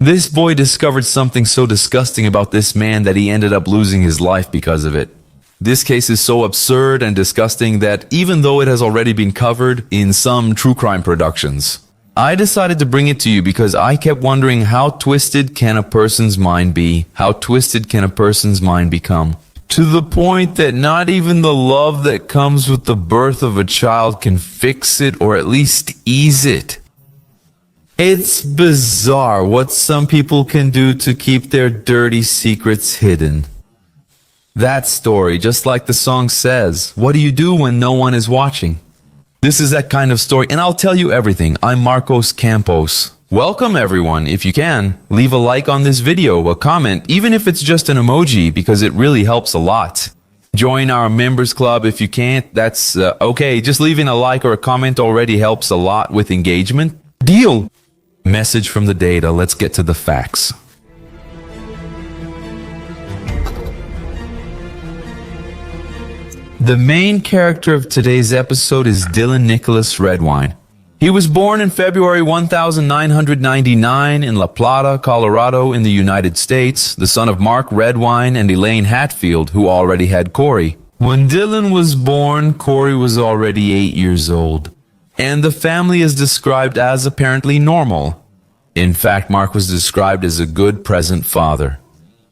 This boy discovered something so disgusting about this man that he ended up losing his life because of it. This case is so absurd and disgusting that even though it has already been covered in some true crime productions, I decided to bring it to you because I kept wondering, how twisted can a person's mind be? How twisted can a person's mind become? To the point that not even the love that comes with the birth of a child can fix it or at least ease it. It's bizarre what some people can do to keep their dirty secrets hidden. That story, just like the song says, what do you do when no one is watching? This is that kind of story, and I'll tell you everything. I'm Marcos Campos. Welcome everyone. If you can, leave a like on this video, a comment, even if it's just an emoji, because it really helps a lot. Join our members club if you can't. That's okay. Just leaving a like or a comment already helps a lot with engagement. Deal! Message from the data. Let's get to the facts. The main character of today's episode is Dylan Nicholas Redwine. He was born in February 1999 in La Plata, Colorado in the United States, the son of Mark Redwine and Elaine Hatfield, who already had Corey. When Dylan was born, Corey was already 8 years old, and the family is described as apparently normal. In fact, Mark was described as a good present father.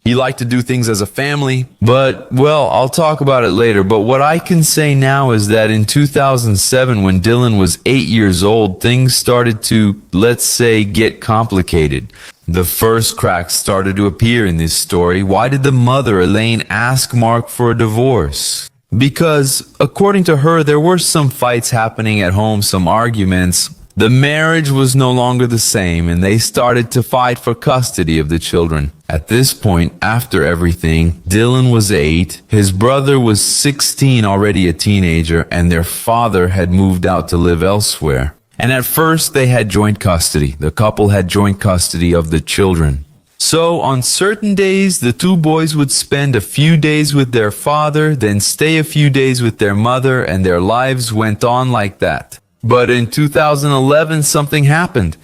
He liked to do things as a family, but, well, I'll talk about it later. But what I can say now is that in 2007, when Dylan was 8 years old, things started to, let's say, get complicated. The first cracks started to appear in this story. Why did the mother, Elaine, ask Mark for a divorce? Because, according to her, there were some fights happening at home, some arguments. The marriage was no longer the same, and they started to fight for custody of the children. At this point, after everything, Dylan was 8, his brother was 16, already a teenager, and their father had moved out to live elsewhere. And at first, they had joint custody. The couple had joint custody of the children. So, on certain days, the two boys would spend a few days with their father, then stay a few days with their mother, and their lives went on like that. But in 2011, something happened.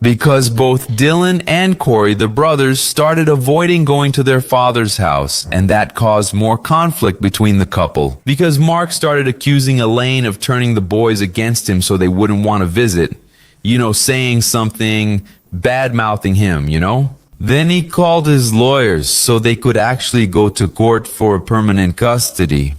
Because both Dylan and Corey, the brothers, started avoiding going to their father's house, and that caused more conflict between the couple. Because Mark started accusing Elaine of turning the boys against him so they wouldn't want to visit. You know, saying something, bad-mouthing him, you know? Then he called his lawyers so they could actually go to court for permanent custody.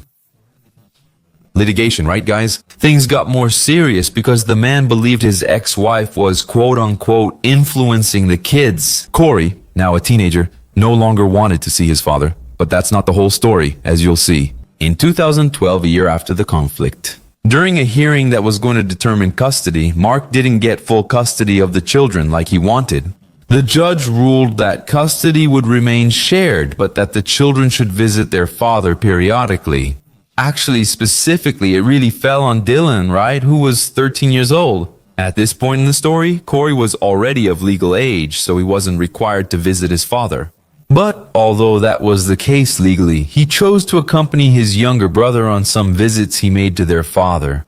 Litigation, right, guys? Things got more serious because the man believed his ex-wife was quote-unquote influencing the kids. Corey, now a teenager, no longer wanted to see his father. But that's not the whole story, as you'll see. In 2012, a year after the conflict, during a hearing that was going to determine custody, Mark didn't get full custody of the children like he wanted. The judge ruled that custody would remain shared, but that the children should visit their father periodically. Actually, specifically, it really fell on Dylan, right? Who was 13 years old. At this point in the story, Corey was already of legal age, so he wasn't required to visit his father. But, although that was the case legally, he chose to accompany his younger brother on some visits he made to their father.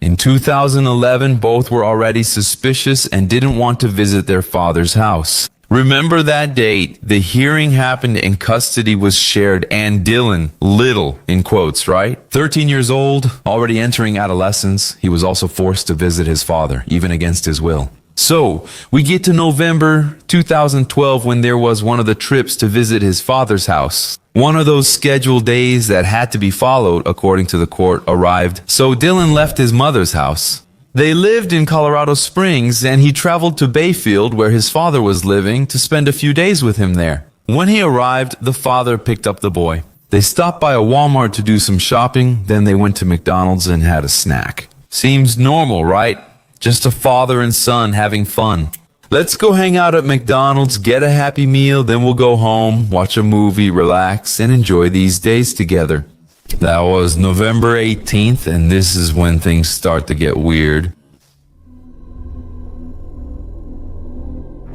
In 2011, both were already suspicious and didn't want to visit their father's house. Remember that date, the hearing happened and custody was shared, and Dylan, little, in quotes, right? 13 years old, already entering adolescence, he was also forced to visit his father, even against his will. So, we get to November 2012 when there was one of the trips to visit his father's house. One of those scheduled days that had to be followed, according to the court, arrived, so Dylan left his mother's house. They lived in Colorado Springs, and he traveled to Bayfield, where his father was living, to spend a few days with him there. When he arrived, the father picked up the boy. They stopped by a Walmart to do some shopping, then they went to McDonald's and had a snack. Seems normal, right? Just a father and son having fun. Let's go hang out at McDonald's, get a happy meal, then we'll go home, watch a movie, relax, and enjoy these days together. That was November 18th, and this is when things start to get weird.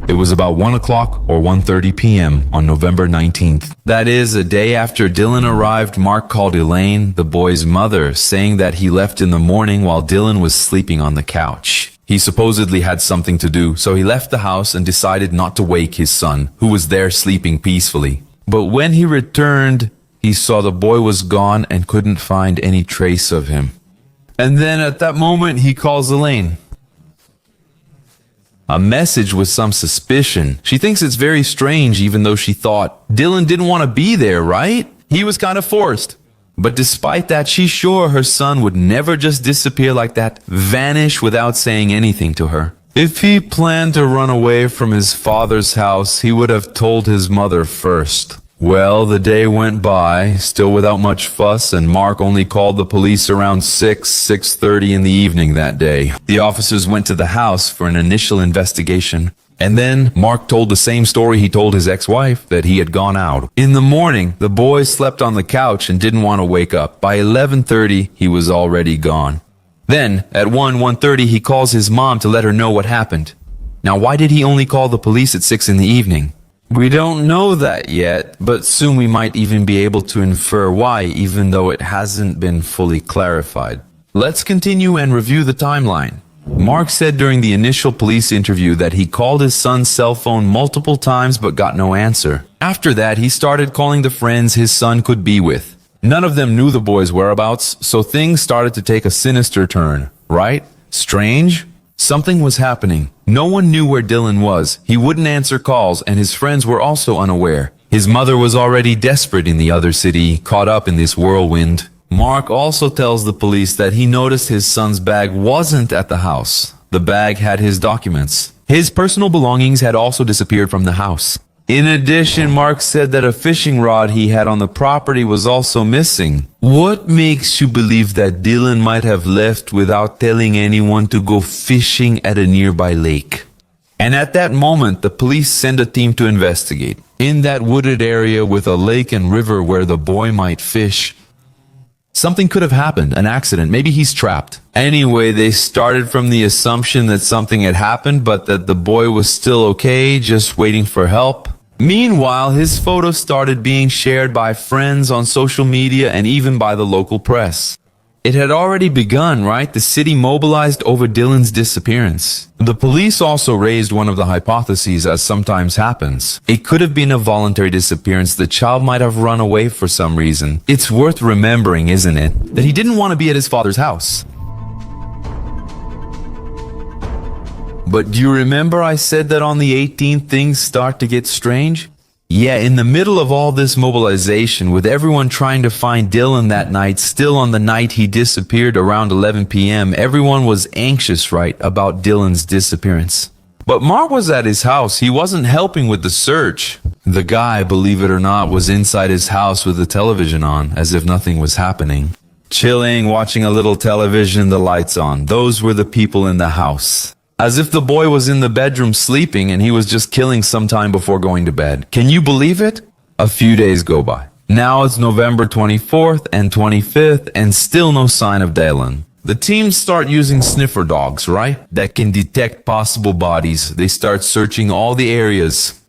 It was about 1 o'clock or 1:30 p.m. on November 19th. That is, a day after Dylan arrived, Mark called Elaine, the boy's mother, saying that he left in the morning while Dylan was sleeping on the couch. He supposedly had something to do, so he left the house and decided not to wake his son, who was there sleeping peacefully. But when he returned, he saw the boy was gone and couldn't find any trace of him. And then at that moment, he calls Elaine. A message with some suspicion. She thinks it's very strange, even though she thought Dylan didn't want to be there, right? He was kind of forced. But despite that, she's sure her son would never just disappear like that, vanish without saying anything to her. If he planned to run away from his father's house, he would have told his mother first. Well, the day went by, still without much fuss, and Mark only called the police around 6:30 in the evening that day. The officers went to the house for an initial investigation. And then Mark told the same story he told his ex-wife, that he had gone out. In the morning, the boy slept on the couch and didn't want to wake up. By 11:30, he was already gone. Then, at 1:30, he calls his mom to let her know what happened. Now, why did he only call the police at 6 in the evening? We don't know that yet, but soon we might even be able to infer why, even though it hasn't been fully clarified. Let's continue and review the timeline. Mark said during the initial police interview that he called his son's cell phone multiple times but got no answer. After that, he started calling the friends his son could be with. None of them knew the boy's whereabouts, so things started to take a sinister turn, right? Strange? Something was happening. No one knew where Dylan was. He wouldn't answer calls, and his friends were also unaware. His mother was already desperate in the other city, caught up in this whirlwind. Mark also tells the police that he noticed his son's bag wasn't at the house. The bag had his documents. His personal belongings had also disappeared from the house. In addition, Mark said that a fishing rod he had on the property was also missing. What makes you believe that Dylan might have left without telling anyone to go fishing at a nearby lake? And at that moment, the police send a team to investigate. In that wooded area with a lake and river where the boy might fish, something could have happened, an accident, maybe he's trapped. Anyway, they started from the assumption that something had happened, but that the boy was still okay, just waiting for help. Meanwhile, his photos started being shared by friends on social media and even by the local press. It had already begun, right? The city mobilized over Dylan's disappearance. The police also raised one of the hypotheses, as sometimes happens. It could have been a voluntary disappearance. The child might have run away for some reason. It's worth remembering, isn't it, that he didn't want to be at his father's house. But do you remember I said that on the 18th things start to get strange? Yeah, in the middle of all this mobilization, with everyone trying to find Dylan that night, still on the night he disappeared around 11 p.m., everyone was anxious, right, about Dylan's disappearance. But Mark was at his house. He wasn't helping with the search. The guy, believe it or not, was inside his house with the television on, as if nothing was happening. Chilling, watching a little television, the lights on. Those were the people in the house. As if the boy was in the bedroom sleeping and he was just killing some time before going to bed. Can you believe it? A few days go by. Now it's November 24th and 25th and still no sign of Dylan. The teams start using sniffer dogs, right? That can detect possible bodies. They start searching all the areas.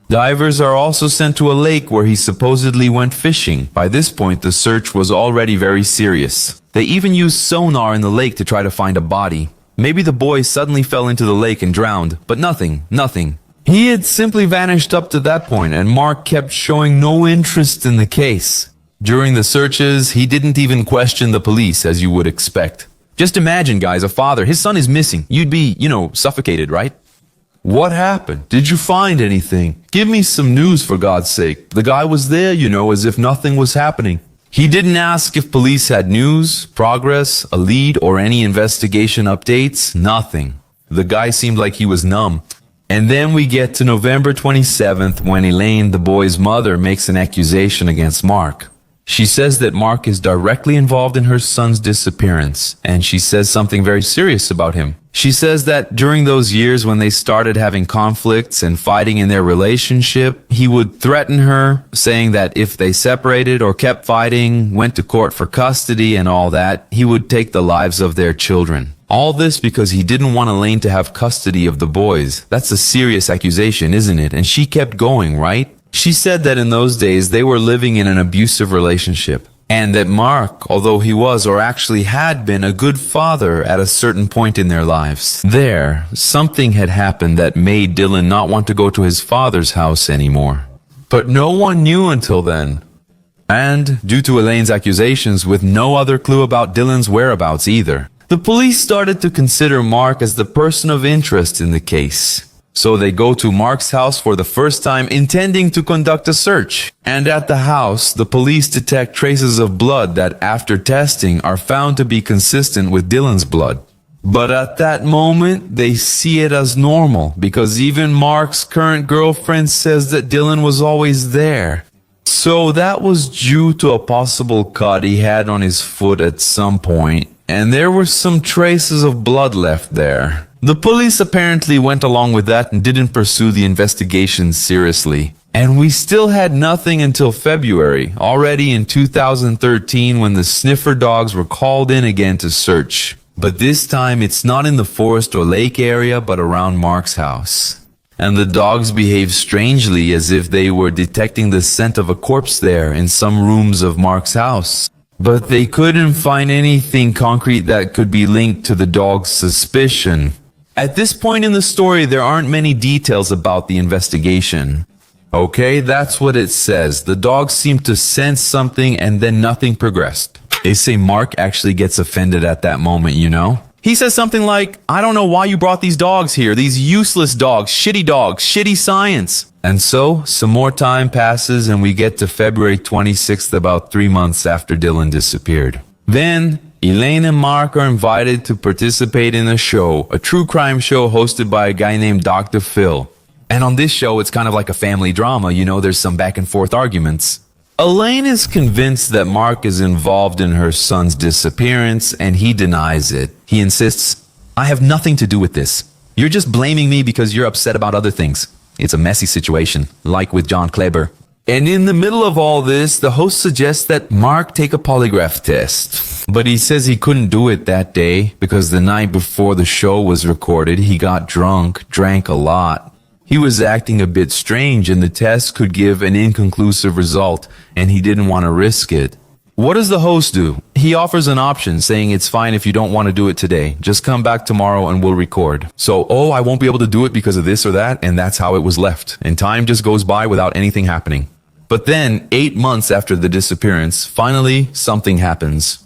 Divers are also sent to a lake where he supposedly went fishing. By this point, the search was already very serious. They even used sonar in the lake to try to find a body. Maybe the boy suddenly fell into the lake and drowned, but nothing. He had simply vanished up to that point, and Mark kept showing no interest in the case. During the searches, he didn't even question the police, as you would expect. Just imagine, guys, a father, his son is missing. You'd be, suffocated, right? What happened? Did you find anything? Give me some news, for God's sake. The guy was there, as if nothing was happening. He didn't ask if police had news, progress, a lead, or any investigation updates. Nothing. The guy seemed like he was numb. And then we get to November 27th when Elaine, the boy's mother, makes an accusation against Mark. She says that Mark is directly involved in her son's disappearance, and she says something very serious about him. She says that during those years when they started having conflicts and fighting in their relationship, he would threaten her, saying that if they separated or kept fighting, went to court for custody and all that, he would take the lives of their children. All this because he didn't want Elaine to have custody of the boys. That's a serious accusation, isn't it? And she kept going, right? She said that in those days they were living in an abusive relationship. And that Mark, although he was or actually had been a good father at a certain point in their lives, something had happened that made Dylan not want to go to his father's house anymore. But no one knew until then. And, due to Elaine's accusations with no other clue about Dylan's whereabouts either, the police started to consider Mark as the person of interest in the case. So they go to Mark's house for the first time, intending to conduct a search. And at the house, the police detect traces of blood that, after testing, are found to be consistent with Dylan's blood. But at that moment, they see it as normal, because even Mark's current girlfriend says that Dylan was always there. So that was due to a possible cut he had on his foot at some point, and there were some traces of blood left there. The police apparently went along with that and didn't pursue the investigation seriously. And we still had nothing until February, already in 2013, when the sniffer dogs were called in again to search. But this time it's not in the forest or lake area, but around Mark's house. And the dogs behaved strangely, as if they were detecting the scent of a corpse there in some rooms of Mark's house. But they couldn't find anything concrete that could be linked to the dog's suspicion. At this point in the story, there aren't many details about the investigation. Okay, that's what it says. The dogs seemed to sense something and then nothing progressed. They say Mark actually gets offended at that moment, you know? He says something like, "I don't know why you brought these dogs here, these useless dogs, shitty science." And so, some more time passes and we get to February 26th, about 3 months after Dylan disappeared. Then, Elaine and Mark are invited to participate in a show, a true crime show hosted by a guy named Dr. Phil. And on this show, it's kind of like a family drama, you know, there's some back and forth arguments. Elaine is convinced that Mark is involved in her son's disappearance, and he denies it. He insists, "I have nothing to do with this. You're just blaming me because you're upset about other things." It's a messy situation, like with John Kleber. And in the middle of all this, the host suggests that Mark take a polygraph test. But he says he couldn't do it that day because the night before the show was recorded, he got drunk, drank a lot. He was acting a bit strange and the test could give an inconclusive result, and he didn't want to risk it. What does the host do? He offers an option saying it's fine if you don't want to do it today. Just come back tomorrow and we'll record. So, I won't be able to do it because of this or that, and that's how it was left. And time just goes by without anything happening. But then, 8 months after the disappearance, finally, something happens.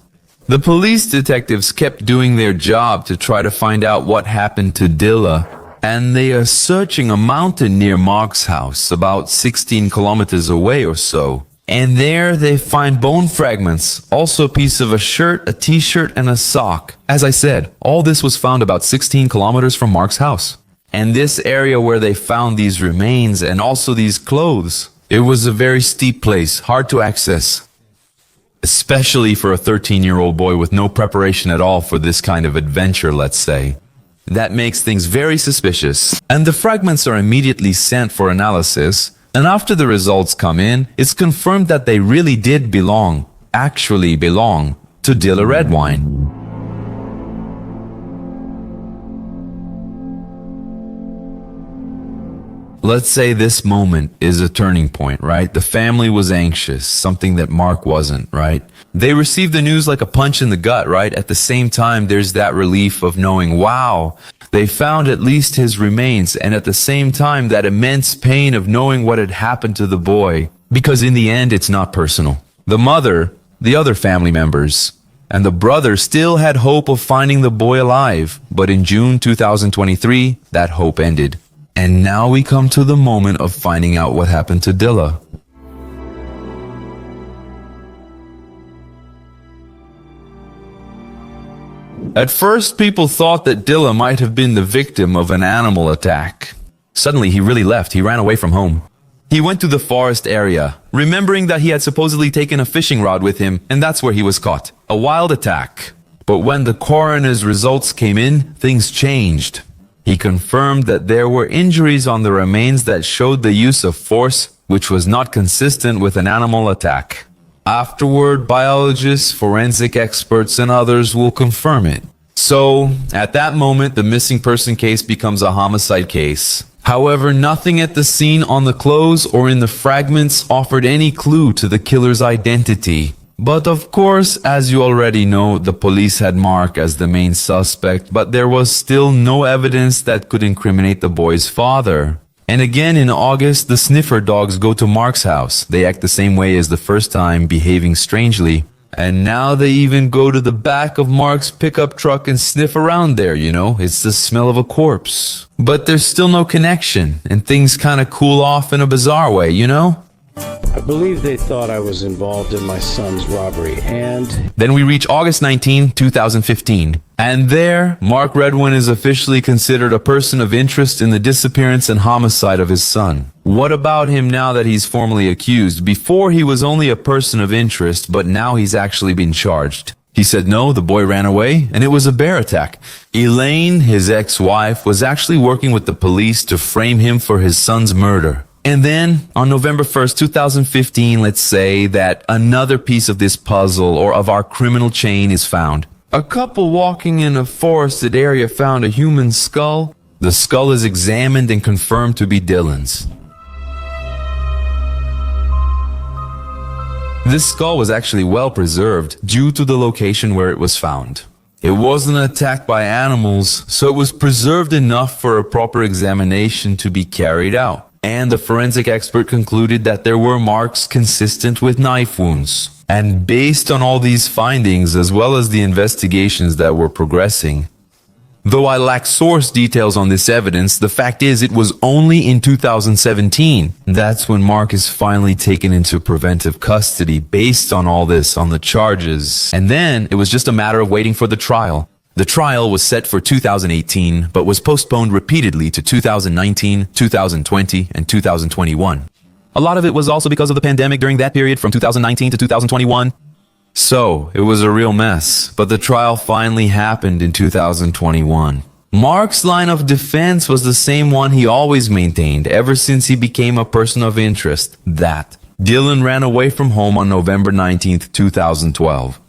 The police detectives kept doing their job to try to find out what happened to Dilla, and they are searching a mountain near Mark's house, about 16 kilometers away or so. And there they find bone fragments, also a piece of a shirt, a t-shirt, and a sock. As I said, all this was found about 16 kilometers from Mark's house. And this area where they found these remains and also these clothes, it was a very steep place, hard to access. Especially for a 13-year-old boy with no preparation at all for this kind of adventure, let's say. That makes things very suspicious. And the fragments are immediately sent for analysis. And after the results come in, it's confirmed that they really did actually belong, to Dilla Redwine. Let's say this moment is a turning point, right? The family was anxious, something that Mark wasn't, right? They received the news like a punch in the gut, right? At the same time, there's that relief of knowing, wow, they found at least his remains, and at the same time, that immense pain of knowing what had happened to the boy. Because in the end, it's not personal. The mother, the other family members, and the brother still had hope of finding the boy alive. But in June 2023, that hope ended. And now we come to the moment of finding out what happened to Dilla. At first, people thought that Dilla might have been the victim of an animal attack. Suddenly, he really left. He ran away from home. He went to the forest area, remembering that he had supposedly taken a fishing rod with him, and that's where he was caught. A wild attack. But when the coroner's results came in, things changed. He confirmed that there were injuries on the remains that showed the use of force, which was not consistent with an animal attack. Afterward, biologists, forensic experts, and others will confirm it. So, at that moment, the missing person case becomes a homicide case. However, nothing at the scene on the clothes or in the fragments offered any clue to the killer's identity. But of course, as you already know, the police had Mark as the main suspect, but there was still no evidence that could incriminate the boy's father. And again in August, the sniffer dogs go to Mark's house. They act the same way as the first time, behaving strangely. And now they even go to the back of Mark's pickup truck and sniff around there, you know? It's the smell of a corpse. But there's still no connection, and things kind of cool off in a bizarre way, you know? I believe they thought I was involved in my son's robbery, and... Then we reach August 19, 2015. And there, Mark Redwine is officially considered a person of interest in the disappearance and homicide of his son. What about him now that he's formally accused? Before he was only a person of interest, but now he's actually been charged. He said no, the boy ran away, and it was a bear attack. Elaine, his ex-wife, was actually working with the police to frame him for his son's murder. And then, on November 1st, 2015, let's say that another piece of this puzzle or of our criminal chain is found. A couple walking in a forested area found a human skull. The skull is examined and confirmed to be Dylan's. This skull was actually well preserved due to the location where it was found. It wasn't attacked by animals, so it was preserved enough for a proper examination to be carried out. And the forensic expert concluded that there were marks consistent with knife wounds. And based on all these findings, as well as the investigations that were progressing, though I lack source details on this evidence, the fact is it was only in 2017. That's when Mark is finally taken into preventive custody based on all this, on the charges. And then it was just a matter of waiting for the trial. The trial was set for 2018, but was postponed repeatedly to 2019, 2020, and 2021. A lot of it was also because of the pandemic during that period from 2019 to 2021. So, it was a real mess, but the trial finally happened in 2021. Mark's line of defense was the same one he always maintained ever since he became a person of interest, that Dylan ran away from home on November 19, 2012.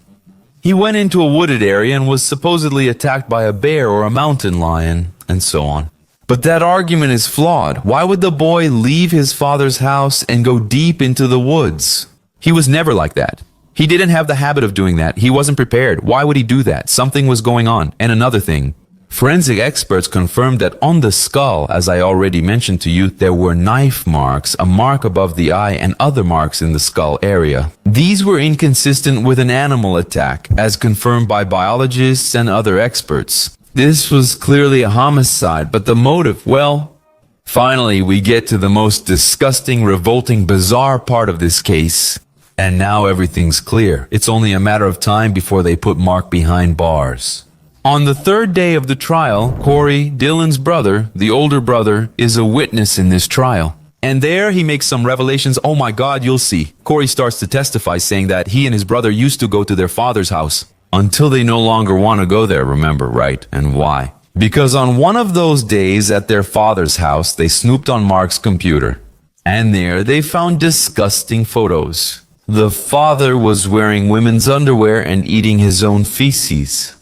He went into a wooded area and was supposedly attacked by a bear or a mountain lion, and so on. But that argument is flawed. Why would the boy leave his father's house and go deep into the woods? He was never like that. He didn't have the habit of doing that. He wasn't prepared. Why would he do that? Something was going on. And another thing, forensic experts confirmed that on the skull, as I already mentioned to you, there were knife marks, a mark above the eye, and other marks in the skull area. These were inconsistent with an animal attack, as confirmed by biologists and other experts. This was clearly a homicide, but the motive, well... Finally, we get to the most disgusting, revolting, bizarre part of this case. And now everything's clear. It's only a matter of time before they put Mark behind bars. On the third day of the trial, Corey, Dylan's brother, the older brother, is a witness in this trial. And there he makes some revelations. Oh my God, you'll see. Corey starts to testify saying that he and his brother used to go to their father's house. Until they no longer want to go there, remember, right? And why? Because on one of those days at their father's house, they snooped on Mark's computer. And there they found disgusting photos. The father was wearing women's underwear and eating his own feces.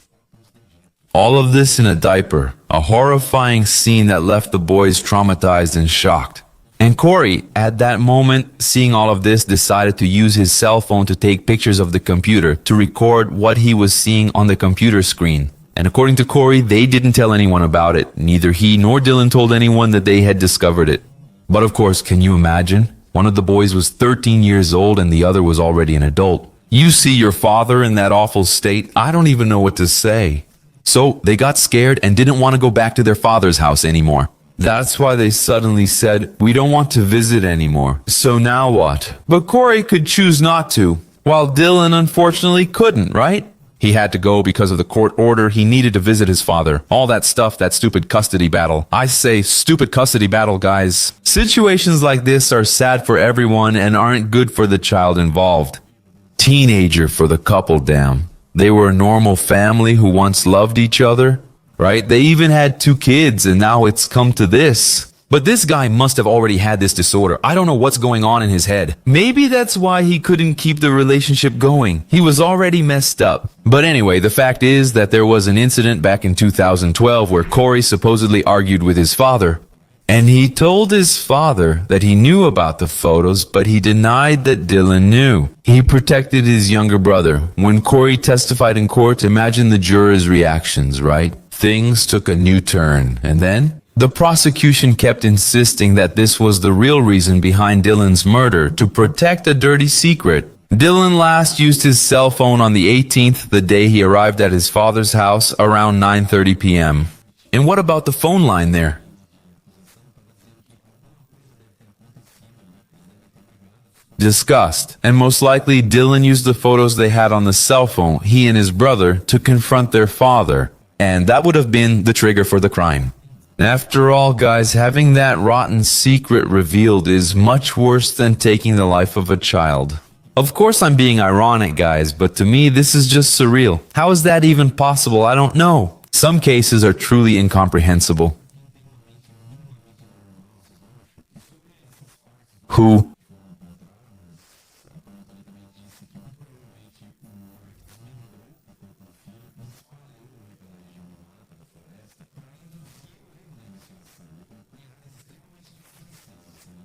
All of this in a diaper. A horrifying scene that left the boys traumatized and shocked. And Corey, at that moment, seeing all of this, decided to use his cell phone to take pictures of the computer to record what he was seeing on the computer screen. And according to Corey, they didn't tell anyone about it. Neither he nor Dylan told anyone that they had discovered it. But of course, can you imagine? One of the boys was 13 years old and the other was already an adult. You see your father in that awful state, I don't even know what to say. So they got scared and didn't want to go back to their father's house anymore. That's why they suddenly said, we don't want to visit anymore. So now what? But Corey could choose not to, while Dylan unfortunately couldn't, right? He had to go because of the court order. He needed to visit his father. All that stuff, that stupid custody battle. I say stupid custody battle, guys. Situations like this are sad for everyone and aren't good for the child involved. Teenager for the couple, damn. They were a normal family who once loved each other. Right? They even had 2 kids and now it's come to this. But this guy must have already had this disorder. I don't know what's going on in his head. Maybe that's why he couldn't keep the relationship going. He was already messed up. But anyway, the fact is that there was an incident back in 2012 where Corey supposedly argued with his father. And he told his father that he knew about the photos, but he denied that Dylan knew. He protected his younger brother. When Corey testified in court, imagine the jurors' reactions, right? Things took a new turn. And then the prosecution kept insisting that this was the real reason behind Dylan's murder, to protect a dirty secret. Dylan last used his cell phone on the 18th, the day he arrived at his father's house, around 9:30 p.m. And what about the phone line there? Discussed, and most likely Dylan used the photos they had on the cell phone, he and his brother, to confront their father, and that would have been the trigger for the crime. After all, guys, having that rotten secret revealed is much worse than taking the life of a child. Of course I'm being ironic, guys, but to me this is just surreal. How is that even possible? I don't know. Some cases are truly incomprehensible. Who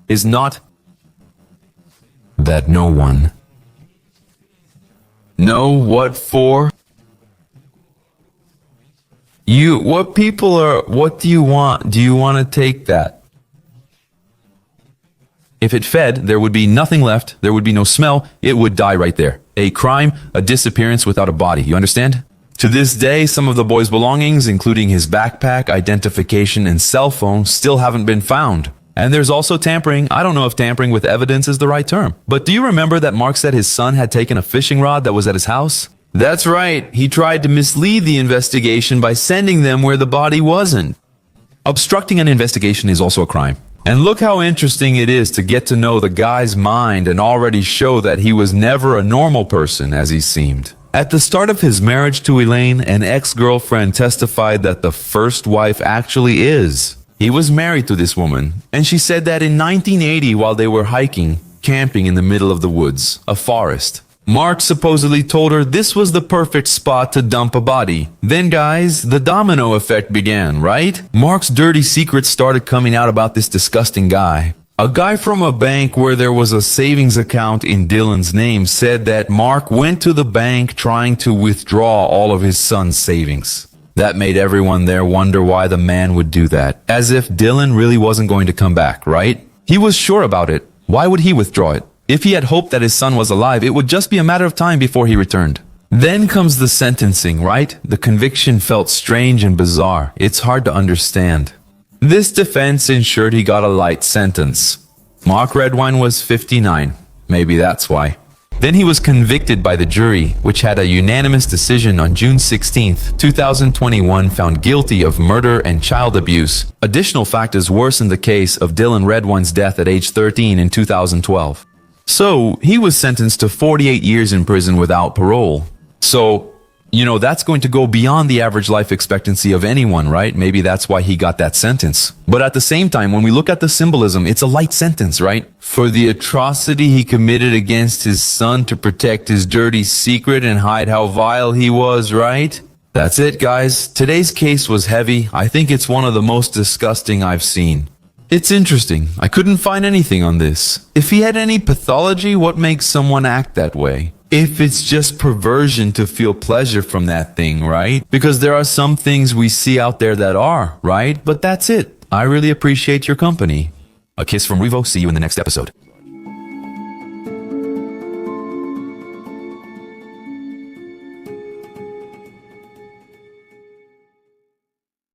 is not that no one. No, what for? What people are, what do you want? Do you want to take that? If it fed, there would be nothing left, there would be no smell, it would die right there. A crime, a disappearance without a body, you understand? To this day, some of the boy's belongings, including his backpack, identification, and cell phone, still haven't been found. And there's also tampering. I don't know if tampering with evidence is the right term. But do you remember that Mark said his son had taken a fishing rod that was at his house? That's right. He tried to mislead the investigation by sending them where the body wasn't. Obstructing an investigation is also a crime. And look how interesting it is to get to know the guy's mind and already show that he was never a normal person as he seemed. At the start of his marriage to Elaine, an ex-girlfriend testified that the first wife actually is. He was married to this woman, and she said that in 1980, while they were hiking, camping in the middle of the woods, a forest, Mark supposedly told her this was the perfect spot to dump a body. Then, guys, the domino effect began, right? Mark's dirty secrets started coming out about this disgusting guy. A guy from a bank where there was a savings account in Dylan's name said that Mark went to the bank trying to withdraw all of his son's savings. That made everyone there wonder why the man would do that. As if Dylan really wasn't going to come back, right? He was sure about it. Why would he withdraw it? If he had hoped that his son was alive, it would just be a matter of time before he returned. Then comes the sentencing, right? The conviction felt strange and bizarre. It's hard to understand. This defense ensured he got a light sentence. Mark Redwine was 59. Maybe that's why. Then he was convicted by the jury, which had a unanimous decision on June 16, 2021, found guilty of murder and child abuse. Additional factors worsened the case of Dylan Redwine's death at age 13 in 2012. So, he was sentenced to 48 years in prison without parole. So, that's going to go beyond the average life expectancy of anyone, right? Maybe that's why he got that sentence. But at the same time, when we look at the symbolism, it's a light sentence, right? For the atrocity he committed against his son to protect his dirty secret and hide how vile he was, right? That's it, guys. Today's case was heavy. I think it's one of the most disgusting I've seen. It's interesting. I couldn't find anything on this. If he had any pathology, what makes someone act that way? If it's just perversion to feel pleasure from that thing, right? Because there are some things we see out there that are, right? But that's it. I really appreciate your company. A kiss from Revo. See you in the next episode.